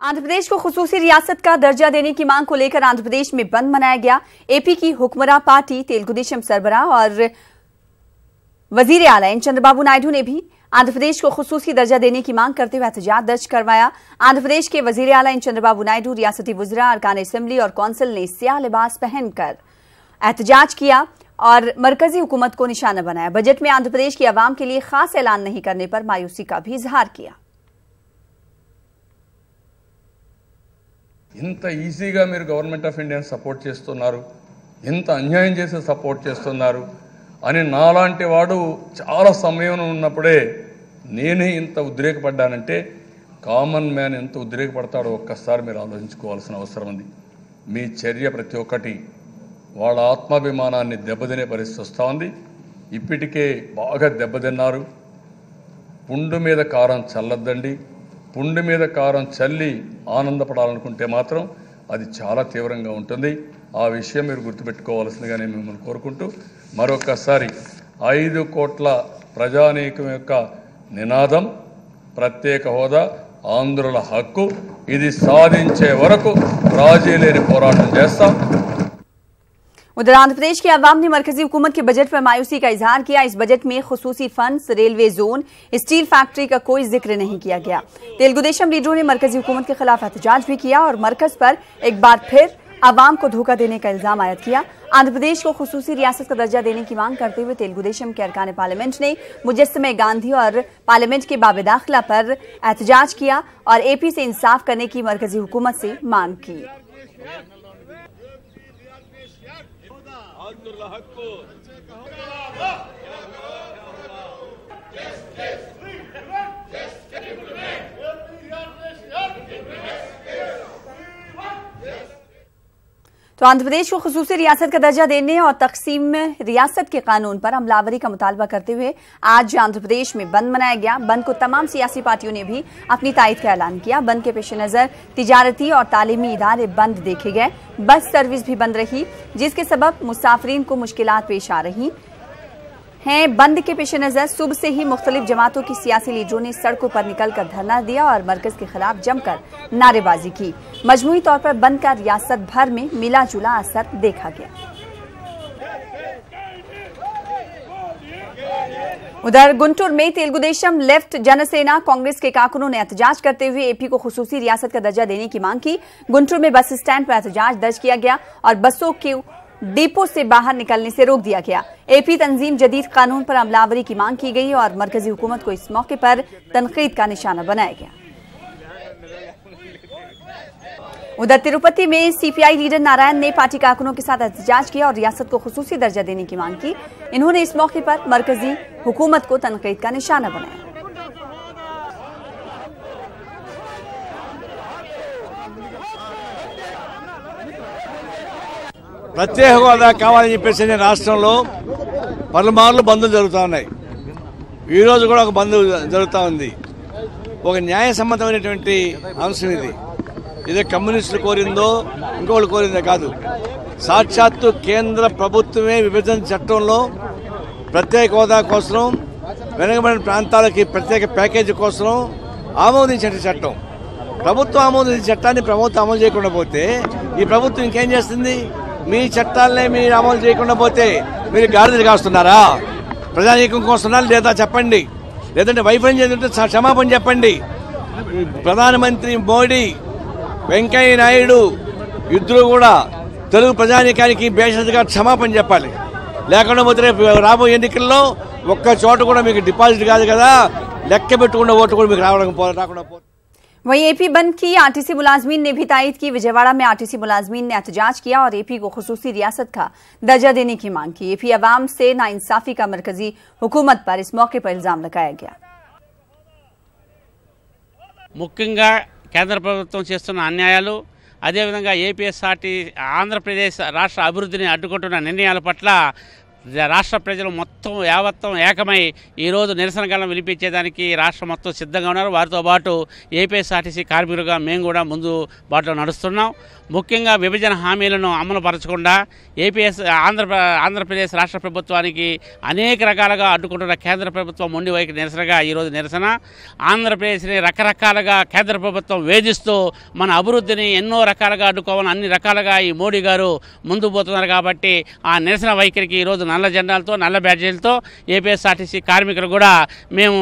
आंध्र प्रदेश को खुसूसी रियासत का दर्जा देने की मांग को लेकर आंध्र प्रदेश में बंद मनाया गया। एपी की हुक्मरान पार्टी तेलुगु देशम सरबराह और वजीर आला एन चंद्रबाबू नायडू ने भी आंध्र प्रदेश को खुसूसी दर्जा देने की मांग करते हुए एहतजाज दर्ज करवाया। आंध्र प्रदेश के वजीर आला एन चंद्रबाबू नायडू, रियासती वुज़रा, अरकान असेंबली और कौंसिल ने स्याह लिबास पहनकर एहतजाज किया और मरकजी हुकूमत को निशाना बनाया। बजट में आंध्र प्रदेश की आवाम के लिए खास ऐलान नहीं करने पर मायूसी का भी इजहार किया। ఇంత ఈజీగా మీరు గవర్నమెంట్ ఆఫ్ ఇండియా సపోర్ట్ చేస్తున్నారు, ఇంత అన్యాయం చేసి సపోర్ట్ చేస్తున్నారు అని నాలాంటి వాడు చాలా సమయం ఉన్నప్పుడే నేనే ఇంత ఉద్రేకపడ్డానంటే కామన్ మ్యాన్ ఎంత ఉద్రేకపడతాడో ఒక్కసారి మీరు ఆలోచించుకోవాల్సిన అవసరం ఉంది। మీ చర్య ప్రతి ఒక్కటి వాళ్ళ ఆత్మాభిమానాన్ని దెబ్బతినే పరిస్థితి వస్తూ ఉంది। ఇప్పటికే బాగా దెబ్బతిన్నారు। పుండు మీద కారం చల్లద్దండి। పుండు మీద కారం చల్లి ఆనందపడాలనుకుంటే మాత్రం అది చాలా తీవ్రంగా ఉంటుంది। ఆ విషయం మీరు గుర్తుపెట్టుకోవాల్సిందిగా నేను మిమ్మల్ని కోరుకుంటూ మరొకసారి 5 కోట్ల ప్రజానీకం యొక్క నినాదం ప్రత్యేక హోదా ఆంధ్రుల హక్కు, ఇది సాధించే వరకు రాజీ లేని పోరాటం చేస్తాం। उधर आंध्र प्रदेश की आवाम ने मरकजी हुकूमत के बजट पर मायूसी का इजहार किया। इस बजट में खुसूसी funds, railway zone, steel factory का कोई जिक्र नहीं किया गया। तेलुगु देशम लीडरों ने मरकजी हुकूमत के खिलाफ एहतजाज भी किया और मरकज पर एक बार फिर आवाम को धोखा देने का इल्जाम आयद किया। आंध्र प्रदेश को खुसूसी रियासत का दर्जा देने की मांग करते हुए तेलुगु देशम के अरकान पार्लियामेंट ने मुजस्समे गांधी और पार्लियामेंट के बाब-ए-दाखिला पर एहतजाज किया और एपी से इंसाफ करने की मरकजी हुकूमत से मांग की। तो आंध्र प्रदेश को खुसूसी रियासत का दर्जा देने और तकसीम रियासत के कानून पर अमलावरी का मुतालबा करते हुए आज आंध्र प्रदेश में बंद मनाया गया। बंद को तमाम सियासी पार्टियों ने भी अपनी तायद का ऐलान किया। बंद के पेश नजर तिजारती और तालीमी इदारे बंद देखे गए। बस सर्विस भी बंद रही, जिसके सबब मुसाफिरीन को मुश्किलात पेश आ रही हैं। बंद के पेश नजर सुबह से ही मुख्तलिफ जमातों की सियासी लीडरों ने सड़कों पर निकलकर धरना दिया और मरकज के खिलाफ जमकर नारेबाजी की। मजमूई तौर पर बंद का रियासत भर में मिला जुला असर देखा गया। उधर गुंटूर में तेलुगु देशम, लेफ्ट, जनसेना, कांग्रेस के कारकुनों ने एहतजाज करते हुए एपी को खुसूसी रियासत का दर्जा देने की मांग की। गुंटूर में बस स्टैंड पर एहतजाज दर्ज किया गया और बसों के डिपो से बाहर निकलने से रोक दिया गया। एपी तंजीम जदीद कानून पर अमलावरी की मांग की गई और मरकजी हुकूमत को इस मौके पर तनकीद का निशाना बनाया गया। उधर तिरुपति में सीपीआई लीडर नारायण ने पार्टी कारकुनों के साथ एहतजाज किया और रियासत को खुसूसी दर्जा देने की मांग की। इन्होंने इस मौके पर मरकजी हुकूमत को तनकीद का निशाना बनाया। ప్రత్యేక హోదా కావాలని చెప్పేసి రాష్ట్రంలో పలుమార్లు బంద్లు జరుగుతూ ఉన్నాయి। ఈరోజు కూడా ఒక బంద్ జరుగుతూ ఉంది। ఒక న్యాయసమ్మతమైనటువంటి అంశం ఇది। ఇదే కమ్యూనిస్టులు కోరిందో ఇంకోళ్ళు కోరిందో కాదు, సాక్షాత్తు కేంద్ర ప్రభుత్వమే విభజన చట్టంలో ప్రత్యేక హోదా కోసం, వెనుకబడిన ప్రాంతాలకి ప్రత్యేక ప్యాకేజీ కోసం ఆమోదించిన చట్టం। ప్రభుత్వం ఆమోదించిన చట్టాన్ని ప్రభుత్వం అమలు చేయకుండా పోతే ఈ ప్రభుత్వం ఇంకేం చేస్తుంది? మీ చట్టాలనే మీరు అమలు చేయకుండా పోతే మీరు గాడిదలు కాస్తున్నారా? ప్రజానీకం కోస్తున్నారా లేదా చెప్పండి, లేదంటే వైఫల్యం చేస్తుంటే క్షమాపణ చెప్పండి। ప్రధానమంత్రి మోడీ, వెంకయ్య నాయుడు ఇద్దరు కూడా తెలుగు ప్రజానీకానికి బేషరతుగా క్షమాపణ చెప్పాలి। లేకుండా పోతే రేపు రాబోయే ఎన్నికల్లో ఒక్క చోట కూడా మీకు డిపాజిట్ కాదు కదా, లెక్క పెట్టుకున్న ఓటు కూడా మీకు రాకుండా పోతుంది। वहीं एपी बंद की आरटीसी मुलाजमीन ने भी तायद की। विजयवाड़ा में आरटीसी मुलाजमीन ने एहतजाज किया और एपी को खुसूसी रियासत का दर्जा देने की मांग की। एपी अवाम से नाइंसाफी का मरकजी हुकूमत पर इस मौके पर इल्जाम लगाया गया। ముఖ్యంగా కేంద్ర ప్రభుత్వం చేస్తున్న అన్యాయాలు, అదేవిధంగా ఏపీఎస్ఆర్టీ ఆంధ్రప్రదేశ్ రాష్ట్ర అభివృద్ధిని అడ్డుకుంటున్న నిర్ణయాల పట్ల రాష్ట్ర ప్రజలు మొత్తం యావత్తం ఏకమై ఈరోజు నిరసన గళం వినిపించేదానికి రాష్ట్రం మొత్తం సిద్ధంగా ఉన్నారు. వారితో పాటు ఏపీఎస్ఆర్టీసీ కార్మికులుగా మేము కూడా ముందు బాటలో నడుస్తున్నాం. ముఖ్యంగా విభజన హామీలను అమలు పరచకుండా ఆంధ్రప్రదేశ్ రాష్ట్ర ప్రభుత్వానికి అనేక రకాలుగా అడ్డుకుంటున్న కేంద్ర ప్రభుత్వం మొండి వైఖరి నిరసనగా ఈరోజు నిరసన. ఆంధ్రప్రదేశ్ని రకరకాలుగా కేంద్ర ప్రభుత్వం వేధిస్తూ మన అభివృద్ధిని ఎన్నో రకాలుగా అడ్డుకోవాలని అన్ని రకాలుగా ఈ మోడీ గారు ముందుకు పోతున్నారు. కాబట్టి ఆ నిరసన వైఖరికి ఈరోజు నల్ల జెండాలతో నల్ల బ్యాడ్జీలతో ఏపీఎస్ఆర్టీసీ కార్మికులు కూడా మేము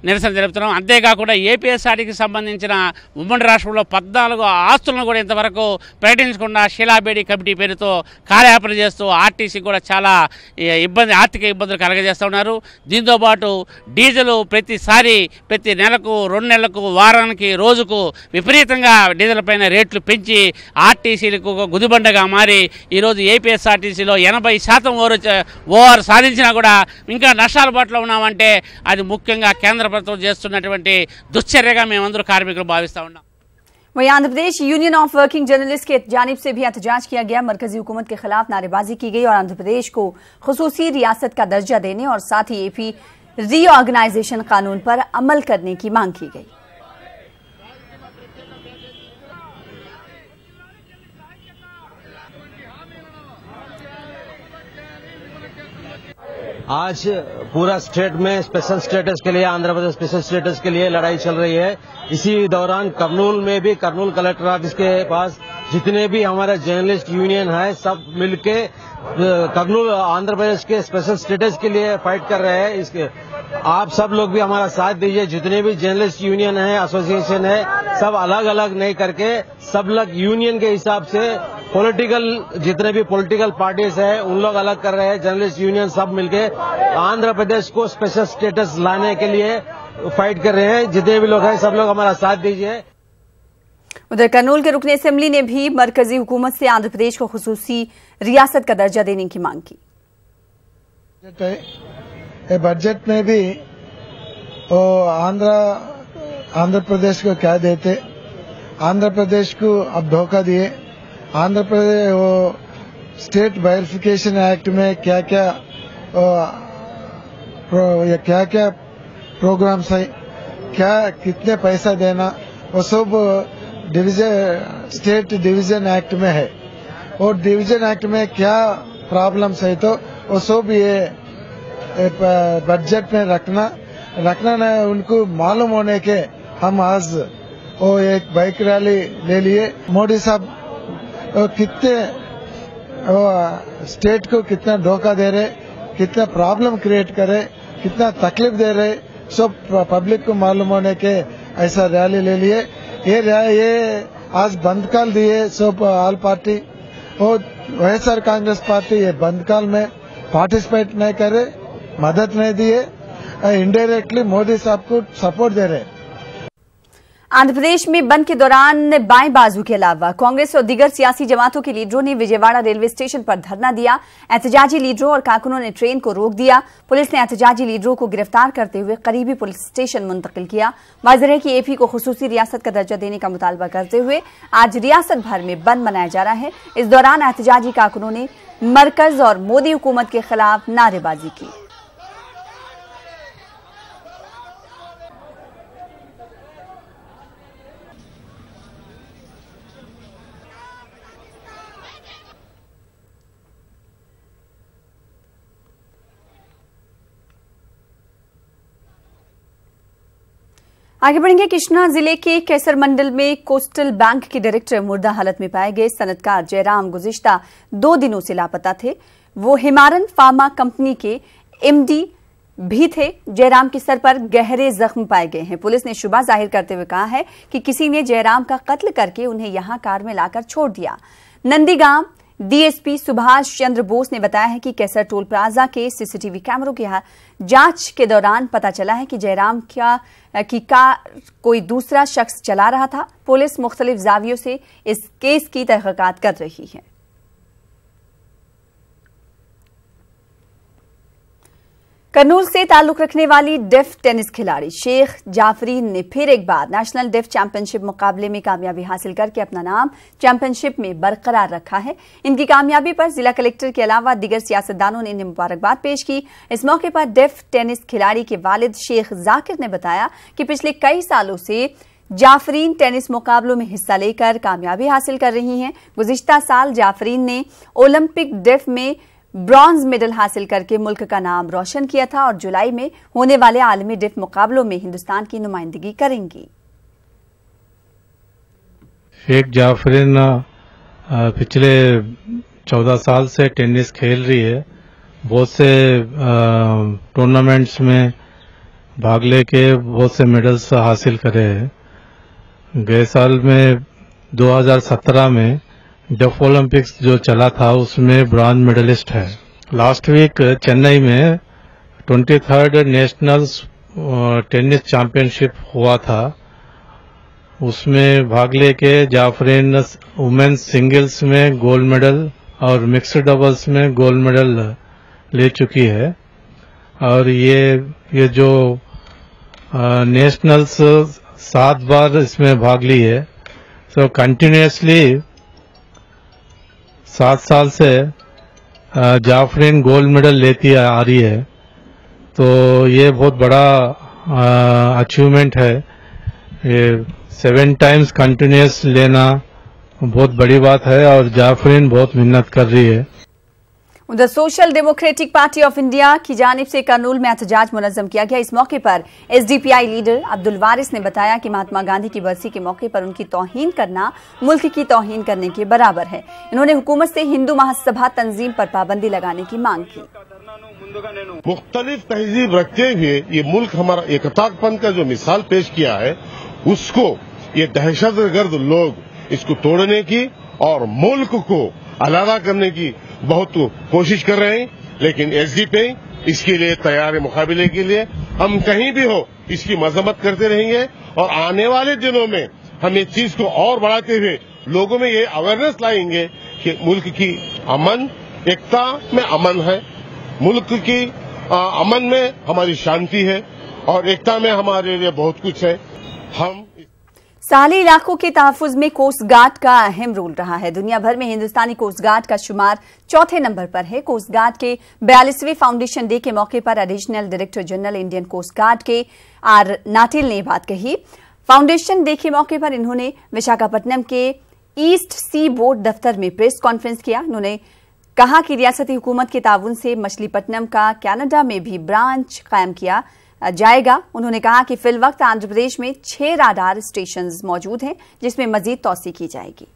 నిరసన తెలుపుతున్నాం. అంతేకాకుండా ఏపీఎస్ఆర్టీకి సంబంధించిన ఉమ్మడి రాష్ట్రంలో 14 ఆస్తులను కూడా ఇంతవరకు ప్రకటించకుండా షీలాబేడి కమిటీ పేరుతో కార్యాపన చేస్తూ ఆర్టీసీకి కూడా చాలా ఆర్థిక ఇబ్బందులు కలగజేస్తూ ఉన్నారు. దీంతోపాటు డీజిల్ ప్రతి నెలకు 2 నెలలకు వారానికి రోజుకు విపరీతంగా డీజిల్ పైన రేట్లు పెంచి ఆర్టీసీలకు గుదిబండగా మారి ఈరోజు ఏపీఎస్ఆర్టీసీలో 80% ఓవర్ సాధించినా కూడా ఇంకా నష్టాల బాటలో ఉన్నామంటే అది ముఖ్యంగా కేంద్ర ప్రభుత్వం చేస్తున్నటువంటి దుశ్చర్యగా మేమందరూ కార్మికులు భావిస్తా ఉన్నాం. वहीं Andhra Pradesh union of working journalist की जानिब से भी एहतजाज किया गया। मरकजी हुकूमत के खिलाफ नारेबाजी की गई और आंध्र प्रदेश को खुसूसी रियासत का दर्जा देने और साथ ही एपी रीऑर्गेनाइजेशन कानून पर अमल करने की मांग की गई। आज पूरा स्टेट में स्पेशल स्टेटस के लिए, आंध्र प्रदेश स्पेशल स्टेटस के लिए लड़ाई चल रही है। इसी दौरान कर्नूल में भी कर्नूल कलेक्टर ऑफिस के पास जितने भी हमारे जर्नलिस्ट यूनियन है सब मिलके कर्नूल आंध्र प्रदेश के स्पेशल स्टेटस के लिए फाइट कर रहे हैं। इसके आप सब लोग भी हमारा साथ दीजिए। जितने भी जर्नलिस्ट यूनियन है, एसोसिएशन है, सब अलग अलग नहीं करके सब लोग यूनियन के हिसाब से जितने भी पॉलिटिकल पार्टीज है उन लोग अलग कर रहे हैं। जर्नलिस्ट यूनियन सब मिलके आंध्र प्रदेश को स्पेशल स्टेटस लाने के लिए फाइट कर रहे हैं। जितने भी लोग हैं सब लोग हमारा साथ दीजिए। उधर कर्नूल के रुकन असेंबली ने भी मरकजी हुकूमत से आंध्र प्रदेश को खुसूसी रियासत का दर्जा देने की मांग की। बजट में भी आंध्र प्रदेश को क्या देते, आंध्र प्रदेश को अब धोखा दिए। आंध्र प्रदेश वो स्टेट बाइफिकेशन एक्ट में क्या क्या प्रोग्राम्स है, क्या कितने पैसा देना, वो सब स्टेट डिवीजन एक्ट में है। और डिवीजन एक्ट में क्या प्रॉब्लम्स है तो वो सब ये बजट में रखना न उनको मालूम होने के हम आज वो एक बाइक रैली ले लिए। मोदी साहब कितने स्टेट को कितना धोखा दे रहे, कितना प्रॉब्लम क्रिएट करे, कितना तकलीफ दे रहे, सब पब्लिक को मालूम होने के ऐसा रैली ले लिए। ये आज बंद काल दिए सब ऑल पार्टी और वाईएसआर कांग्रेस पार्टी ये बंद काल में पार्टिसिपेट नहीं करे, मदद नहीं दिए, इनडायरेक्टली मोदी साहब को सपोर्ट दे रहे। आंध्र प्रदेश में बंद के दौरान बाएं बाजू के अलावा कांग्रेस और दीगर सियासी जमातों के लीडरों ने विजयवाड़ा रेलवे स्टेशन पर धरना दिया। एहतजाजी लीडरों और कारकुनों ने ट्रेन को रोक दिया। पुलिस ने एहतजाजी लीडरों को गिरफ्तार करते हुए करीबी पुलिस स्टेशन मुंतकिल किया। वाज़ेह है कि एपी को खुसूसी रियासत का दर्जा देने का मुतालबा करते हुए आज रियासत भर में बंद मनाया जा रहा है। इस दौरान एहतजाजी कारकुनों ने मरकज और मोदी हुकूमत के खिलाफ नारेबाजी की। आगे बढ़ेंगे। कृष्णा जिले के कैसर मंडल में कोस्टल बैंक के डायरेक्टर मुर्दा हालत में पाए गए सनतकार जयराम गुज़िश्ता 2 दिनों से लापता थे। वो हिमारन फार्मा कंपनी के एमडी भी थे। जयराम के सर पर गहरे जख्म पाए गए हैं। पुलिस ने शुबा जाहिर करते हुए कहा है कि किसी ने जयराम का कत्ल करके उन्हें यहां कार में लाकर छोड़ दिया। नंदीगांव डीएसपी सुभाष चंद्र बोस ने बताया है कि कैसर टोल प्लाजा के सीसीटीवी कैमरों की जांच के दौरान पता चला है कि जयराम की कार कोई दूसरा शख्स चला रहा था। पुलिस मुख्तलिफ जावियों से इस केस की तहकीकात कर रही है। कर्नूल से ताल्लुक रखने वाली डेफ टेनिस खिलाड़ी शेख जाफरीन ने फिर एक बार नेशनल डेफ चैंपियनशिप मुकाबले में कामयाबी हासिल करके अपना नाम चैंपियनशिप में बरकरार रखा है। इनकी कामयाबी पर जिला कलेक्टर के अलावा दीगर सियासतदानों ने इन्हें मुबारकबाद पेश की। इस मौके पर डेफ टेनिस खिलाड़ी के वालिद शेख जाकिर ने बताया कि पिछले कई सालों से जाफरीन टेनिस मुकाबलों में हिस्सा लेकर कामयाबी हासिल कर रही हैं। गुज़िश्ता साल जाफरीन ने ओलंपिक डेफ में ब्रॉन्ज मेडल हासिल करके मुल्क का नाम रोशन किया था और जुलाई में होने वाले आलमी डेफ मुकाबलों में हिंदुस्तान की नुमाइंदगी करेंगी। शेख जाफरीन पिछले 14 साल से टेनिस खेल रही है। बहुत से टूर्नामेंट्स में भाग लेके बहुत से मेडल्स हासिल करे हैं। गए साल में 2017 में डेफ ओलंपिक्स जो चला था उसमें ब्रॉन्ज मेडलिस्ट है। लास्ट वीक चेन्नई में 23rd नेशनल टेनिस चैंपियनशिप हुआ था। उसमें भाग लेके जाफरीन वुमेन्स सिंगल्स में गोल्ड मेडल और मिक्स्ड डबल्स में गोल्ड मेडल ले चुकी है। और ये जो नेशनल्स 7 बार इसमें भाग ली है। सो कंटिन्यूसली 7 साल से जाफरीन गोल्ड मेडल लेती आ रही है। तो ये बहुत बड़ा अचीवमेंट है। ये 7 टाइम्स कंटिन्यूस लेना बहुत बड़ी बात है और जाफरीन बहुत मेहनत कर रही है। उधर social democratic party of India की जानिब से कर्नूल में एहतजाज मुनज़्ज़म किया गया। इस मौके पर एसडीपीआई लीडर अब्दुल वारिस ने बताया कि महात्मा गांधी की बरसी के मौके पर उनकी तौहीन करना मुल्क की तौहीन करने के बराबर है। इन्होंने हुकूमत से हिंदू महासभा तंजीम पर पाबंदी लगाने की मांग की। मुख्तलिफ तहजीब रखते हुए ये मुल्क हमारा एकतापन का जो मिसाल पेश किया है, उसको ये दहशतगर्द लोग इसको तोड़ने की और मुल्क को अलग करने की बहुत कोशिश कर रहे हैं। लेकिन एसडीपी इसके लिए तैयार है। मुकाबले के लिए हम कहीं भी हो इसकी मजम्मत करते रहेंगे और आने वाले दिनों में हम इस चीज को और बढ़ाते हुए लोगों में ये अवेयरनेस लाएंगे कि मुल्क की अमन एकता में अमन है, मुल्क की अमन में हमारी शांति है और एकता में हमारे लिए बहुत कुछ है। हम साहली इलाकों के तहफ्फुज़ में कोस्ट गार्ड का अहम रोल रहा है। दुनिया भर में हिंदुस्तानी कोस्ट गार्ड का शुमार 4थे नंबर पर है। कोस्ट गार्ड के 42वें फाउंडेशन डे के मौके पर additional director general Indian coast guard के आर नाटिल ने बात कही। फाउंडेशन डे के मौके पर इन्होंने विशाखापट्टनम के ईस्ट सी बोर्ड दफ्तर में प्रेस कॉन्फ्रेंस किया। उन्होंने कहा कि रियासती हुकूमत के ताउन से मछलीपट्टनम का कनाडा में भी ब्रांच कायम किया जाएगा। उन्होंने कहा कि फिलवक्त आंध्र प्रदेश में 6 राडार स्टेशंस मौजूद हैं जिसमें मजीद तौसी की जाएगी।